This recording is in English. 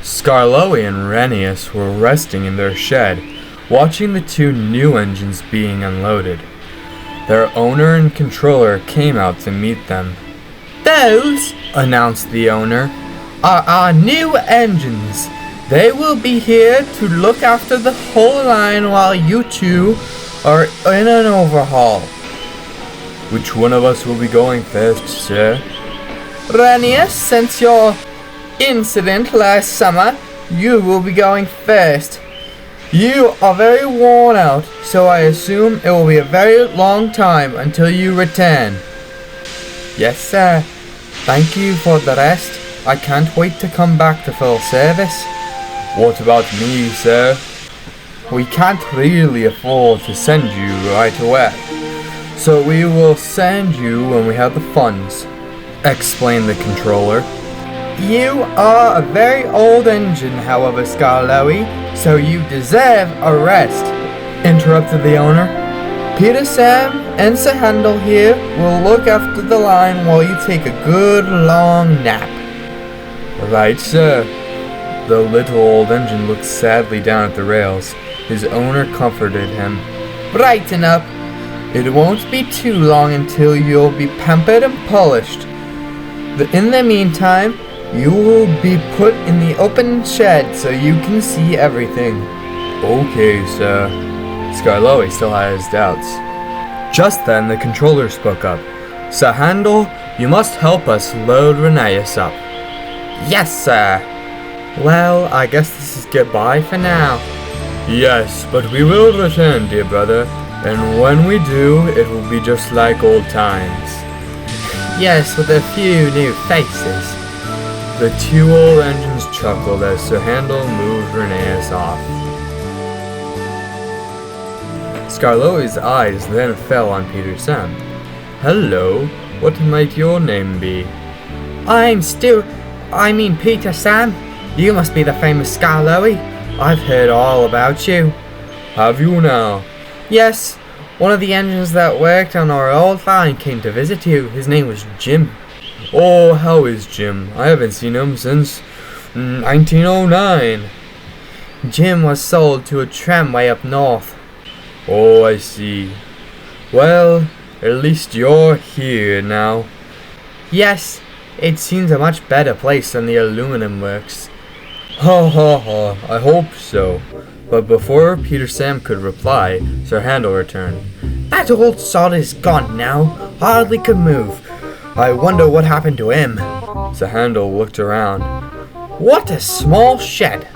Skarloey and Rheneas were resting in their shed, watching the two new engines being unloaded. Their owner and controller came out to meet them. "Those," announced the owner, "are our new engines. They will be here to look after the whole line while you two are in an overhaul." "Which one of us will be going first, sir?" "Rheneas, since your incident last summer, you will be going first. You are very worn out, so I assume it will be a very long time until you return." "Yes, sir. Thank you for the rest. I can't wait to come back to full service." "What about me, sir?" "We can't really afford to send you right away, so we will send you when we have the funds," explained the controller. "You are a very old engine, however, Skarloey, so you deserve a rest," interrupted the owner. "Peter, Sam, and Sir Handel here will look after the line while you take a good long nap." "Right, sir." The little old engine looked sadly down at the rails. His owner comforted him. "Brighten up. It won't be too long until you'll be pampered and polished. In the meantime, you will be put in the open shed so you can see everything." "Okay, sir." Skarloey still had his doubts. Just then the controller spoke up. "Sir Handel, you must help us load Rheneas up." "Yes, sir." "Well, I guess this is goodbye for now." "Yes, but we will return, dear brother, and when we do, it will be just like old times." "Yes, with a few new faces." The two old engines chuckled as Sir Handel moved Rheneas off. Skarloey's eyes then fell on Peter Sam. "Hello, what might your name be?" Peter Sam. You must be the famous Skarloey. I've heard all about you." "Have you now?" "Yes, one of the engines that worked on our old line came to visit you. His name was Jim." "Oh, how is Jim? I haven't seen him since 1909. Jim was sold to a tramway up north." "Oh, I see. Well, at least you're here now." "Yes, it seems a much better place than the aluminum works." "Ha ha ha, I hope so." But before Peter Sam could reply, Sir Handel returned. "That old sod is gone now. Hardly could move. I wonder what happened to him." Sir Handel looked around. "What a small shed.